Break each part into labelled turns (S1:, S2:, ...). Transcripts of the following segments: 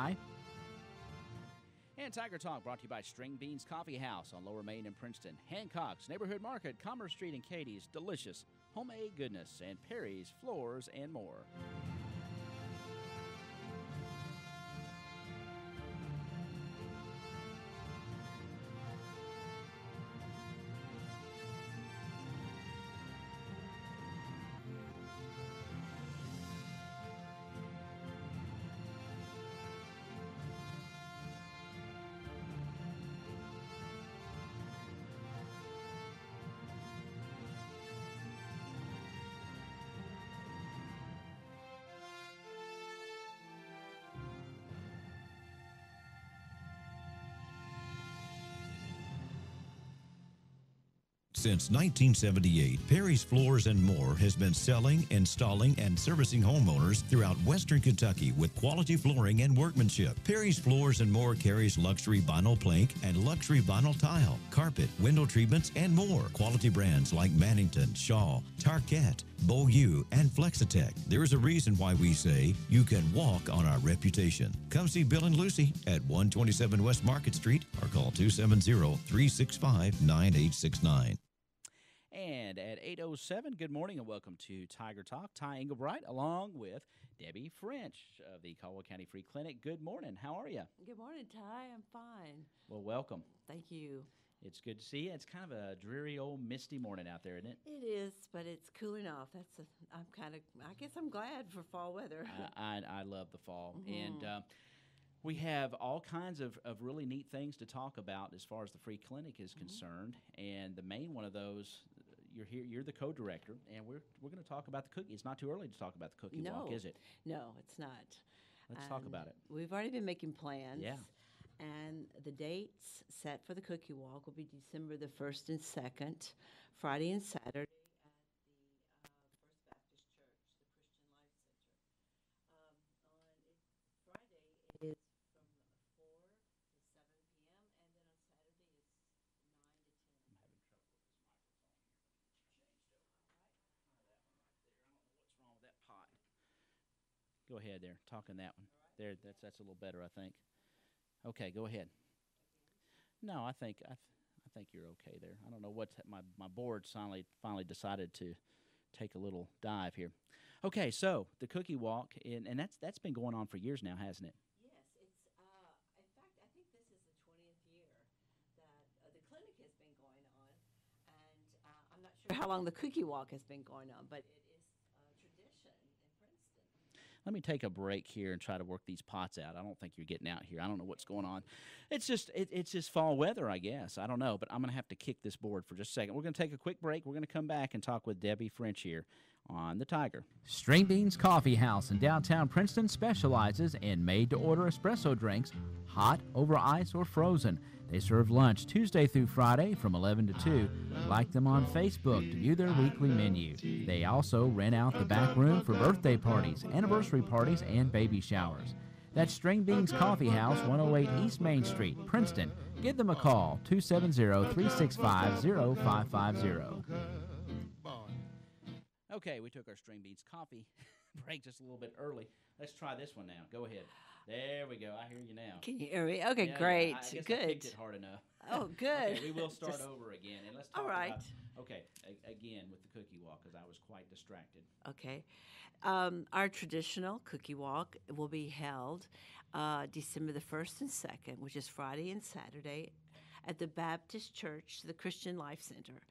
S1: Ty. And Tiger Talk brought to you by String Beans Coffee House on Lower Main in Princeton, Hancock's Neighborhood Market, Commerce Street in Katie's delicious homemade goodness, and Perry's Floors and more.
S2: Since 1978, Perry's Floors and More has been selling, installing, and servicing homeowners throughout Western Kentucky with quality flooring and workmanship. Perry's Floors and More carries luxury vinyl plank and luxury vinyl tile, carpet, window treatments, and more. Quality brands like Mannington, Shaw, Tarkett, Beaulieu, and Flexitech. There is a reason why we say you can walk on our reputation. Come see Bill and Lucy at 127 West Market Street or call 270-365-9869.
S1: And at 8:07, good morning and welcome to Tiger Talk. Ty Engelbright along with Debbie French of the Caldwell County Free Clinic. Good morning. How are you?
S3: Good morning, Ty. I'm fine.
S1: Well, welcome.
S3: Thank you.
S1: It's good to see you. It's kind of a dreary old misty morning out there, isn't it?
S3: It is, but it's cooling off. I guess I'm glad for fall weather.
S1: I love the fall. Mm-hmm. And we have all kinds of really neat things to talk about as far as the free clinic is concerned. And the main one of those, you're the co-director, and we're going to talk about the cookie. It's not too early to talk about the cookie walk, is it?
S3: No, it's not.
S1: Let's talk about it.
S3: We've already been making plans.
S1: Yeah.
S3: And the dates set for the cookie walk will be December the 1st and 2nd, Friday and Saturday at the First Baptist Church, the Christian Life Center. Friday is from 4 to 7 p.m., and then on Saturday it's 9 to 10.
S1: I'm having trouble with this microphone here. Changed over. All right. Try that one right there. I don't know what's wrong with that pot. Go ahead there. Talking that one. Right. There. That's a little better, I think. Okay, go ahead. No, I think you're okay there. I don't know what my board finally decided to take a little dive here. Okay, so the cookie walk, and that's been going on for years now, hasn't it?
S3: Yes, it's in fact I think this is the 20th year that the clinic has been going on, and I'm not sure how long the cookie walk has been going on, but it is a tradition in Princeton.
S1: Let me take a break here and try to work these pots out. I don't think you're getting out here. I don't know what's going on. It's just fall weather, I guess. I don't know, but I'm going to have to kick this board for just a second. We're going to take a quick break. We're going to come back and talk with Debbie French here on the Tiger.
S4: String Beans Coffee House in downtown Princeton specializes in made-to-order espresso drinks, hot, over ice, or frozen. They serve lunch Tuesday through Friday from 11 to 2. Like them on Facebook to view their weekly menu. They also rent out the back room for birthday parties, anniversary parties, and baby showers. That's String Beans Coffee House, 108 East Main Street, Princeton. Give them a call, 270-365-0550.
S1: Okay, we took our String Beans coffee break just a little bit early. Let's try this one now. Go ahead. There we go. I hear you now.
S3: Can you hear me? Okay,
S1: yeah,
S3: great.
S1: I guess
S3: Good.
S1: I kicked it hard enough.
S3: Oh, good.
S1: Okay, we will start over again. And let's talk
S3: all right.
S1: Again with the cookie walk because I was quite distracted.
S3: Okay. Our traditional cookie walk will be held December the 1st and 2nd, which is Friday and Saturday, at the Baptist Church, the Christian Life Center.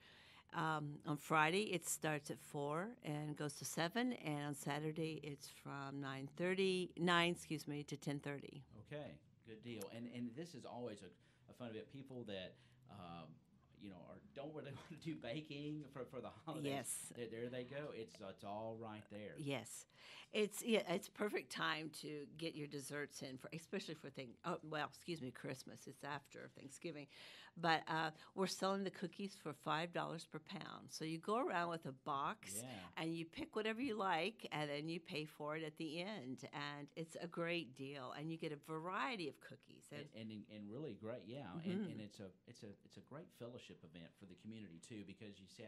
S3: On Friday, it starts at 4 and goes to 7, and on Saturday, it's from 9 to 10:30.
S1: Okay, good deal. And this is always a fun bit. People that don't really want to do baking for the holidays.
S3: Yes,
S1: there they go. It's all right there.
S3: Yes, it's perfect time to get your desserts in especially for Christmas. It's after Thanksgiving. But we're selling the cookies for $5 per pound. So you go around with a box and you pick whatever you like, and then you pay for it at the end. And it's a great deal, and you get a variety of cookies.
S1: And really great, yeah. Mm-hmm. And it's a great fellowship fellowship event for the community too, because you see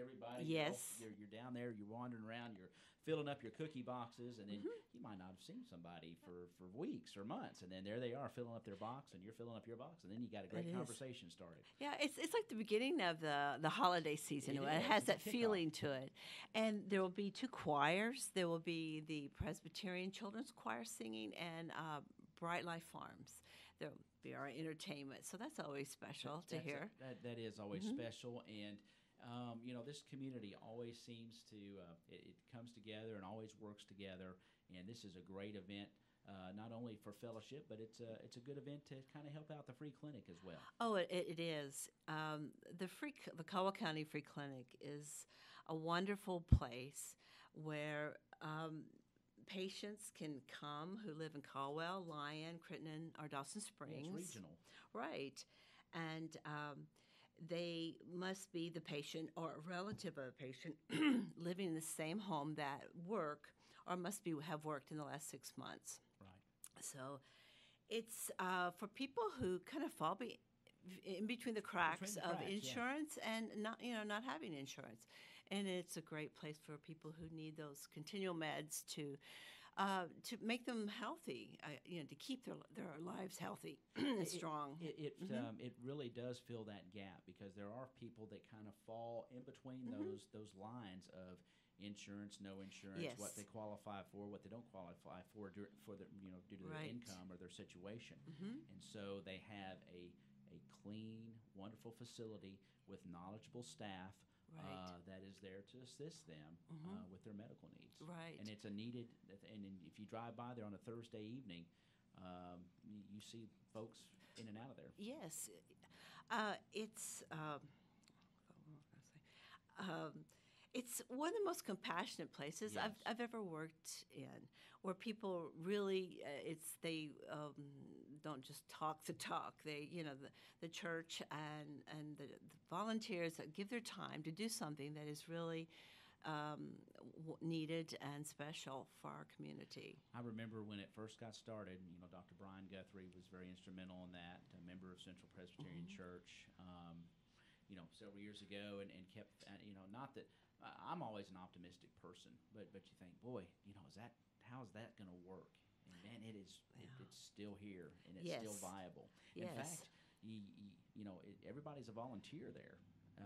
S1: everybody.
S3: Yes.
S1: You're down there. You're wandering around. You're filling up your cookie boxes, and then you might not have seen somebody for weeks or months, and then there they are filling up their box, and you're filling up your box, and then you got a great conversation started.
S3: Yeah, it's like the beginning of the holiday season. It has that feeling to it. And there will be 2 choirs. There will be the Presbyterian Children's Choir singing and Bright Life Farms. There will be our entertainment. So that's always special to hear.
S1: That is always special, and this community always seems to it comes together and always works together. And this is a great event. Not only for fellowship, but it's a good event to kind of help out the free clinic as well.
S3: Oh, it is. The Caldwell County Free Clinic is a wonderful place where patients can come who live in Caldwell, Lyon, Crittenden, or Dawson Springs.
S1: Yeah, it's regional.
S3: Right. And they must be the patient or a relative of a patient living in the same home that work or must have worked in the last 6 months.
S1: Right.
S3: So it's for people who kind of fall in between the cracks of insurance and not having insurance. And it's a great place for people who need those continual meds to make them healthy, to keep their lives healthy and strong.
S1: It really does fill that gap, because there are people that kind of fall in between those lines of insurance, no insurance,
S3: Yes.
S1: what they qualify for, what they don't qualify for due to their
S3: Right.
S1: income or their situation. And so they have a clean, wonderful facility with knowledgeable staff.
S3: Right.
S1: That is there to assist them with their medical needs.
S3: Right.
S1: And it's a needed, and if you drive by there on a Thursday evening, you see folks in and out of there.
S3: Yes. It's it's one of the most compassionate places
S1: Yes.
S3: I've ever worked in, where people really they don't just talk the talk. They the church and the volunteers that give their time to do something that is really needed and special for our community.
S1: I remember when it first got started, Dr. Brian Guthrie was very instrumental in that, a member of Central Presbyterian Church, several years ago, and kept, not that, I'm always an optimistic person, but you think, boy, how's that going to work? And man, it's still here, and it's still viable.
S3: Yes.
S1: In fact, everybody's a volunteer there.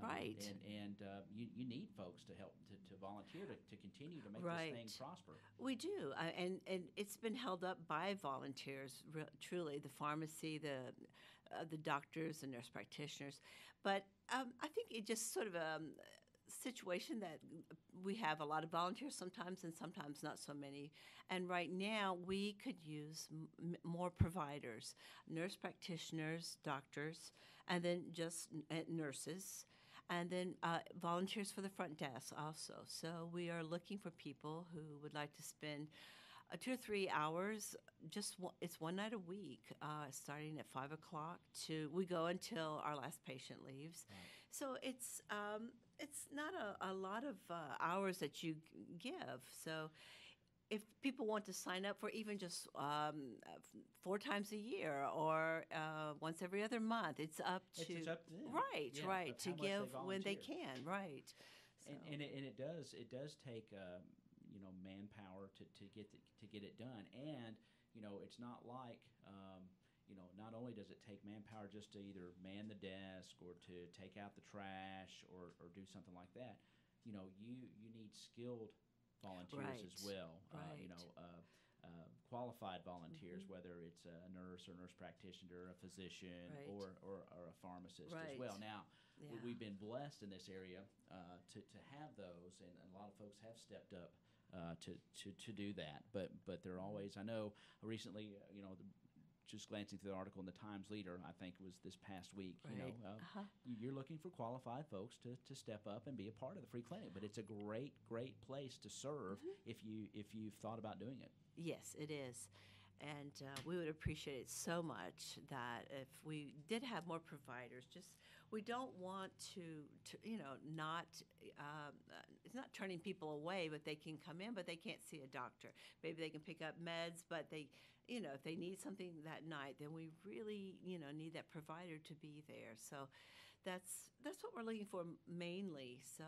S3: Right.
S1: And you need folks to help to volunteer to continue to make
S3: Right.
S1: this thing prosper.
S3: We do, and it's been held up by volunteers. Truly, the pharmacy, the doctors, and nurse practitioners. But I think it just sort of a situation that we have a lot of volunteers sometimes, and sometimes not so many. And right now, we could use more providers, nurse practitioners, doctors, and then just nurses. And then volunteers for the front desk also. So we are looking for people who would like to spend 2 or 3 hours. It's one night a week, starting at 5 o'clock. We go until our last patient leaves.
S1: Right.
S3: So it's not a lot of hours that you give. So if people want to sign up for even just 4 times a year or once every other month, it's up to
S1: It's up to them.
S3: Right,
S1: Yeah,
S3: right,
S1: of
S3: to
S1: how much they
S3: give when they
S1: volunteer.
S3: can, right. So.
S1: And it does take manpower to get it done, and it's not like not only does it take manpower just to either man the desk or to take out the trash or do something like that. You need skilled volunteers as well.
S3: Right.
S1: Qualified volunteers, whether it's a nurse or nurse practitioner, a physician,
S3: Right.
S1: or a pharmacist as
S3: Right.
S1: well. Now,
S3: Yeah.
S1: we've been blessed in this area to have those, and a lot of folks have stepped up to do that. But they're always, I know recently, just glancing through the article in the Times Leader, I think it was this past week,
S3: Right.
S1: you're looking for qualified folks to step up and be a part of the free clinic. But it's a great place to serve if you've thought about doing it.
S3: Yes, it is. And we would appreciate it so much that if we did have more providers, we don't want to not, it's not turning people away, but they can come in, but they can't see a doctor. Maybe they can pick up meds, but if they need something that night, then we really, need that provider to be there. So that's what we're looking for mainly. So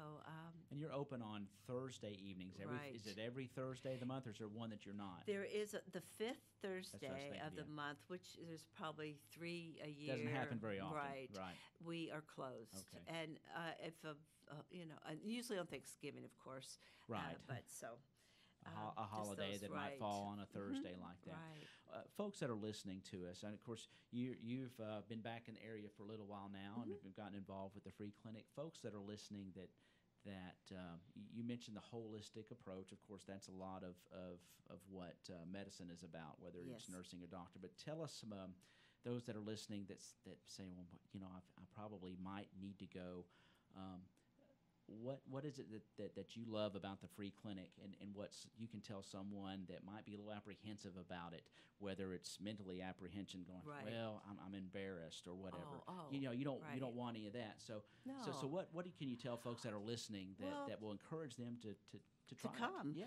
S1: And you're open on Thursday evenings.
S3: Right.
S1: Is it every Thursday of the month, or is there one that you're not?
S3: there is the fifth
S1: what I was
S3: Thursday
S1: thinking,
S3: of the
S1: yeah.
S3: month, which there's probably 3 a year.
S1: Doesn't happen very often.
S3: Right.
S1: Right.
S3: We are closed.
S1: Okay.
S3: And if usually on Thanksgiving, of course.
S1: Right.
S3: But so.
S1: A
S3: just
S1: holiday
S3: those,
S1: that might
S3: right.
S1: fall on a Thursday like that.
S3: Right.
S1: Folks that are listening to us, and of course, you've been back in the area for a little while now, and have gotten involved with the free clinic. Folks that are listening that you mentioned the holistic approach. Of course, that's a lot of what medicine is about, whether
S3: Yes.
S1: it's nursing or doctor. But tell us some those that are listening that say, well, I probably might need to go. What is it that you love about the free clinic, and what's you can tell someone that might be a little apprehensive about it, whether it's mentally apprehension going,
S3: Right.
S1: well, I'm embarrassed or whatever.
S3: Oh,
S1: you don't
S3: right.
S1: want any of that. So
S3: No.
S1: Can you tell folks that are listening that will encourage them to try
S3: to come.
S1: it?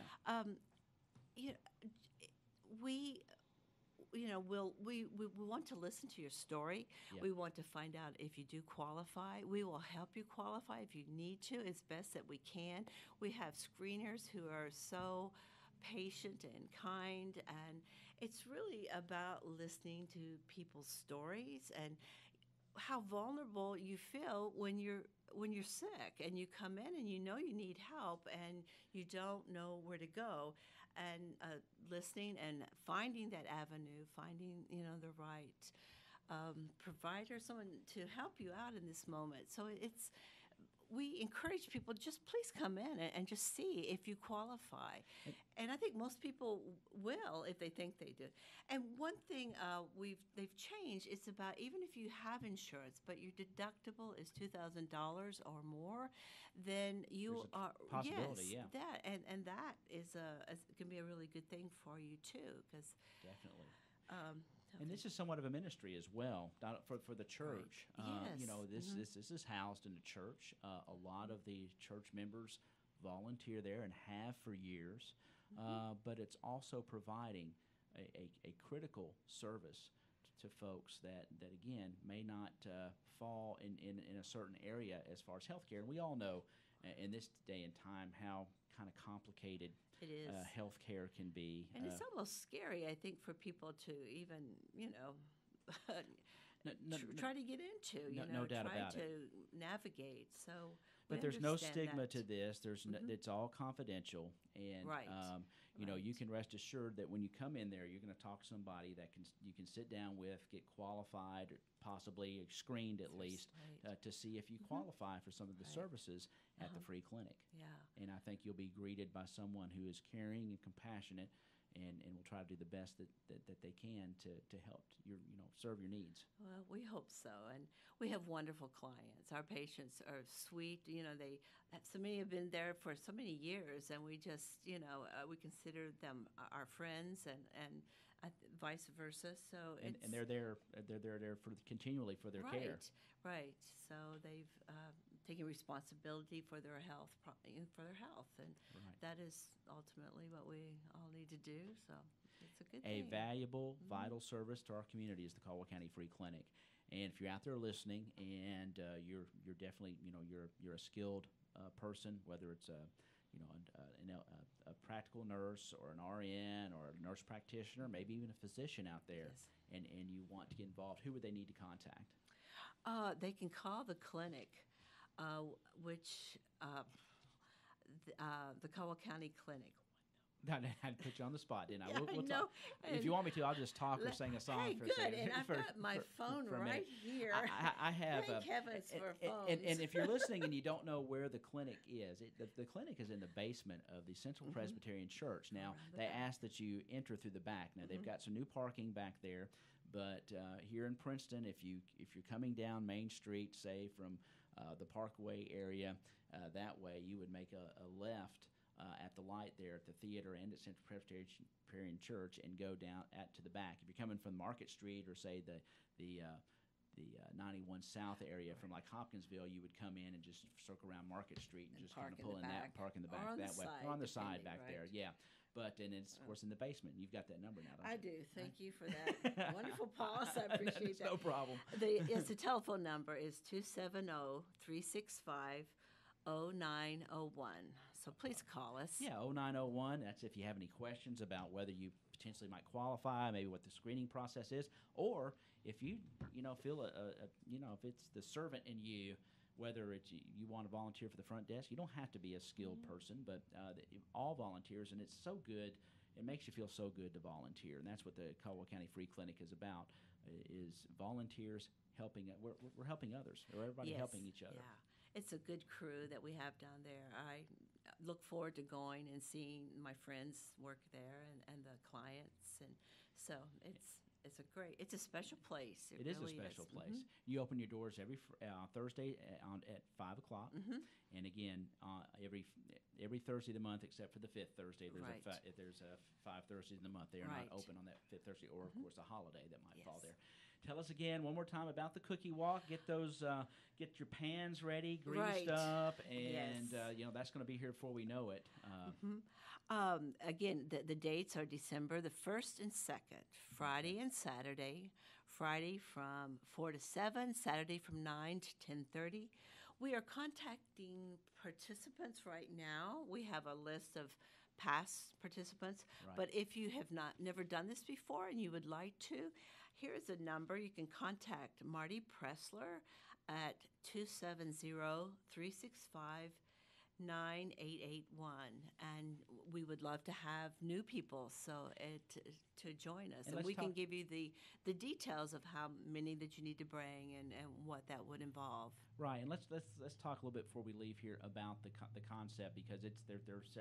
S1: Yeah.
S3: We we want to listen to your story.
S1: Yeah.
S3: We want to find out if you do qualify. We will help you qualify if you need to. It's best that we can. We have screeners who are so patient and kind, and it's really about listening to people's stories and how vulnerable you feel when you're sick and you come in and you need help and you don't know where to go, and listening and finding that avenue, finding the right provider, someone to help you out in this moment. So we encourage people, just please come in and just see if you qualify. And I think most people will if they think they do. And one thing they've changed, it's about even if you have insurance, but your deductible is $2,000 or more, then you
S1: There's a
S3: are
S1: possibility,
S3: yes,
S1: yeah.
S3: that and that can be a really good thing for you too, because
S1: Definitely. And this is somewhat of a ministry as well, not for the church.
S3: Yes.
S1: This is housed in the church. A lot of the church members volunteer there and have for years, but it's also providing a critical service to folks that again may not fall in a certain area as far as healthcare. And we all know in this day and time how kind of complicated
S3: it is.
S1: Healthcare can be.
S3: And it's almost scary, I think, for people to even, try to get into,
S1: no doubt
S3: try
S1: about
S3: to
S1: it.
S3: navigate. So,
S1: But there's no
S3: understand
S1: stigma
S3: that.
S1: to this. It's all confidential, and
S3: Right.
S1: you can rest assured that when you come in there, you're going to talk to somebody that you can sit down with, get qualified, or possibly screened at least,
S3: Right.
S1: to see if you qualify for some of the
S3: Right.
S1: services at the free clinic.
S3: Yeah.
S1: And I think you'll be greeted by someone who is caring and compassionate, and will try to do the best that they can to help serve your needs.
S3: Well, we hope so, and we have wonderful clients. Our patients are sweet. So many have been there for so many years, and we just, we consider them our friends, and vice versa. So
S1: And they're there continually for their care.
S3: Right. So they've taken responsibility for their health, and
S1: Right.
S3: that is ultimately what we all need to do. So it's a good
S1: A
S3: thing.
S1: valuable, vital service to our community is the Caldwell County Free Clinic. And if you're out there listening, and you're definitely you're a skilled person, whether it's a practical nurse or an RN or a nurse practitioner, maybe even a physician out there,
S3: Yes.
S1: and you want to get involved, who would they need to contact?
S3: They can call the clinic, which the Caldwell County Clinic.
S1: I had to put you on the spot, didn't I?
S3: Yeah,
S1: We'll
S3: I know.
S1: talk. If you want me to, I'll just talk or sing a song
S3: Hey,
S1: for a
S3: good,
S1: second.
S3: and I've got my phone
S1: for a minute.
S3: right here.
S1: I have.
S3: Thank heavens for
S1: and
S3: phones.
S1: if you're listening and you don't know where the clinic is, the clinic is in the basement of the Central Presbyterian Church. Now,
S3: Around the
S1: they
S3: back.
S1: ask that you enter through the back. Now, they've got some new parking back there, but here in Princeton, if you're coming down Main Street, say from the Parkway area, that way, you would make a left at the light there at the theater and at Central Presbyterian Church, and go down to the back. If you're coming from Market Street, or say the 91 South area from like Hopkinsville, you would come in and just circle around Market Street and just kind
S3: park
S1: of
S3: in
S1: pull
S3: the
S1: in that
S3: back.
S1: and park in the
S3: Or
S1: back
S3: on the
S1: that way,
S3: side,
S1: or on the side
S3: depending,
S1: back there.
S3: right.
S1: Yeah. But and it's of course in the basement. You've got that number now, don't you?
S3: I do. Thank you for that wonderful pause. I appreciate that.
S1: No problem.
S3: Yes, the telephone number is 270-365-0901. So please call us.
S1: Yeah, 0901. That's if you have any questions about whether you potentially might qualify, maybe what the screening process is, or if you feel if it's the servant in you, whether it's you want to volunteer for the front desk. You don't have to be a skilled person, but all volunteers, and it's so good. It makes you feel so good to volunteer, and that's what the Caldwell County Free Clinic is about. Is volunteers helping? We're helping others, or everybody helping each other.
S3: Yeah. It's a good crew that we have down there. I look forward to going and seeing my friends work there and the clients, and so it's a special place.
S1: It is
S3: really
S1: a special
S3: is.
S1: place. You open your doors every Thursday at 5 o'clock, and again every Thursday of the month except for the fifth Thursday. There's a 5 Thursdays in the month. They are not open on that fifth Thursday, or of course a holiday that might fall there. Tell us again one more time about the cookie walk. Get those, get your pans ready, greased up, and that's going to be here before we know it.
S3: Again, the dates are December the 1st and 2nd, Friday and Saturday. Friday from 4 to 7, Saturday from 9 to 10:30. We are contacting participants right now. We have a list of past participants, but if you have never done this before and you would like to, here's a number. You can contact Marty Pressler at 270-365-9881, and we would love to have new people to join us, and we can give you the details of how many that you need to bring and what that would involve.
S1: Right, and let's talk a little bit before we leave here about the concept, because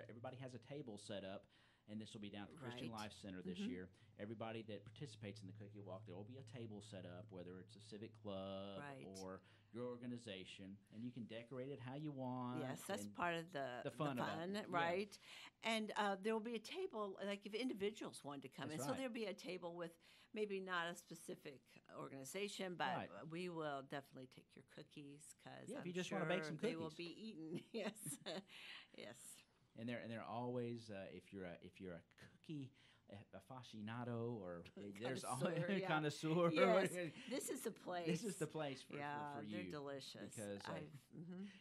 S1: everybody has a table set up. And this will be down at Christian Life Center this year. Everybody that participates in the Cookie Walk, there will be a table set up, whether it's a civic club or your organization, and you can decorate it how you want.
S3: Yes, that's part of the fun, right?
S1: Yeah.
S3: And there will be a table, like if individuals wanted to come in. So there'll be a table with maybe not a specific organization, but we will definitely take your cookies, because
S1: if you just want to bake some cookies,
S3: they will be eaten. Yes, yes.
S1: And they're always if you're a cookie aficionado, or there's always connoisseur.
S3: Yes, this is the place.
S1: This is the place for you.
S3: They're delicious.
S1: Because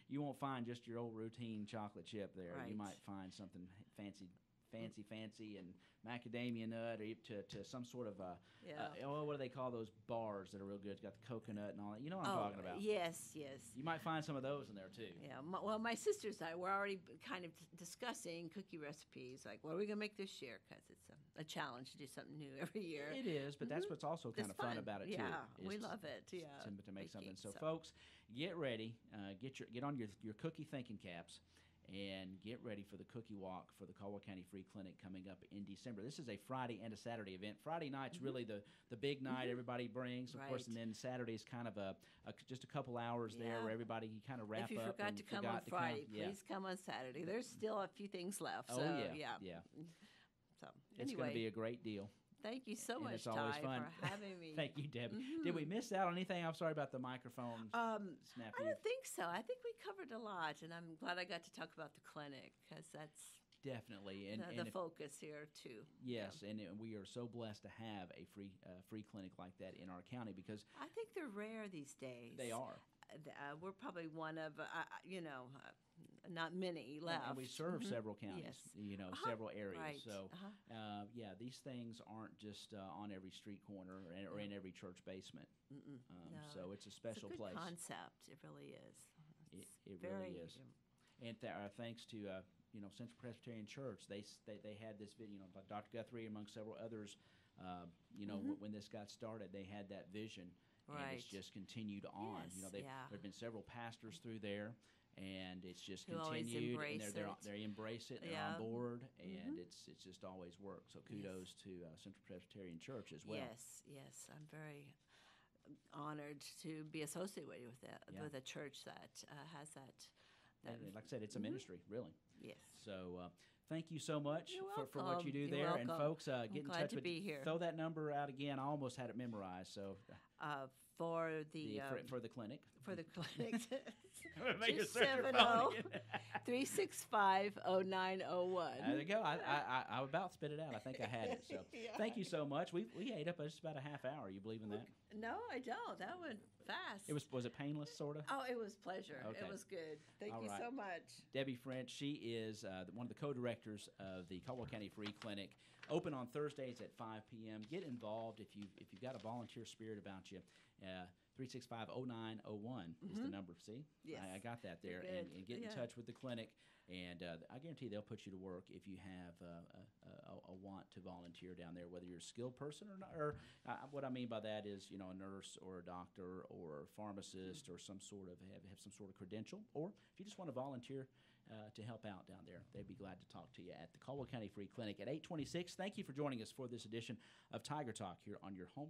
S1: you won't find just your old routine chocolate chip there.
S3: Right.
S1: You might find something fancy, and macadamia nut, or to some sort of what do they call those bars that are real good? It's got the coconut and all that. You know what I'm talking about?
S3: Yes.
S1: You might find some of those in there too.
S3: Yeah. My sisters and I were already kind of discussing cookie recipes. Like, what are we gonna make this year? Because it's a challenge to do something new every year.
S1: It is, but that's what's also kind of fun about it too.
S3: Yeah, we love it. Yeah,
S1: to make something. So folks, get ready. Get on your cookie thinking caps, and get ready for the Cookie Walk for the Caldwell County Free Clinic coming up in December. This is a Friday and a Saturday event. Friday night's really the big night everybody brings, of course, and then Saturday's kind of just a couple hours there where everybody kind of wrap up.
S3: If you forgot to come on Friday, please come on Saturday. There's still a few things left. So, yeah. So
S1: it's going to be a great deal.
S3: Thank you so much,
S1: it's always
S3: Ty,
S1: fun.
S3: for having me.
S1: Thank you, Deb. Did we miss out on anything? I'm sorry about the microphone snafu.
S3: I don't think so. I think we covered a lot, and I'm glad I got to talk about the clinic, because that's
S1: definitely
S3: the focus here too.
S1: Yes, and we are so blessed to have a free clinic like that in our county, because
S3: I think they're rare these days.
S1: They are.
S3: We're probably one of not many left.
S1: And we serve several counties, several areas.
S3: Right.
S1: So, these things aren't just on every street corner or in every church basement.
S3: No.
S1: So it's a special
S3: it's a good
S1: place.
S3: Concept. It really is.
S1: It really is. And thanks to Central Presbyterian Church, they had this video. Dr. Guthrie, among several others, when this got started, they had that vision.
S3: Right.
S1: And it's just continued on.
S3: Yes,
S1: There have been several pastors through there, and it's just
S3: Who
S1: continued. And they embrace it. They're on
S3: Yeah.
S1: board, and it's just always worked. So kudos to Central Presbyterian Church as well.
S3: Yes. I'm very honored to be associated with a church that has that.
S1: And like I said, it's a ministry, really.
S3: Yes.
S1: So, thank you so much
S3: You're
S1: for what you do
S3: welcome.
S1: there.
S3: You're
S1: And
S3: welcome.
S1: folks,
S3: I'm
S1: get in
S3: glad
S1: touch
S3: to
S1: with
S3: be here.
S1: Throw that number out again. I almost had it memorized. So
S3: For the
S1: for the clinic.
S3: for the clinic.
S1: Make a search your phone again.
S3: 365-0901.
S1: There you go. I about spit it out. I think I had it. So thank you so much. We ate up just about a half hour. You believe in that?
S3: No, I don't. That went fast.
S1: Was it painless, sort of?
S3: Oh, it was pleasure.
S1: Okay.
S3: It was good. Thank
S1: All
S3: you
S1: right.
S3: so much.
S1: Debbie French, she is one of the co-directors of the Caldwell County Free Clinic. Open on Thursdays at 5 p.m. Get involved if you've got a volunteer spirit about you. 365-0901 is the number. See?
S3: Yes.
S1: I got that there.
S3: Good.
S1: And get in touch with the clinic. And I guarantee they'll put you to work if you have a want to volunteer down there, whether you're a skilled person or not. Or what I mean by that is, a nurse or a doctor or a pharmacist or some sort of have some sort of credential. Or if you just want to volunteer to help out down there, they'd be glad to talk to you at the Caldwell County Free Clinic at 826. Thank you for joining us for this edition of Tiger Talk here on your home.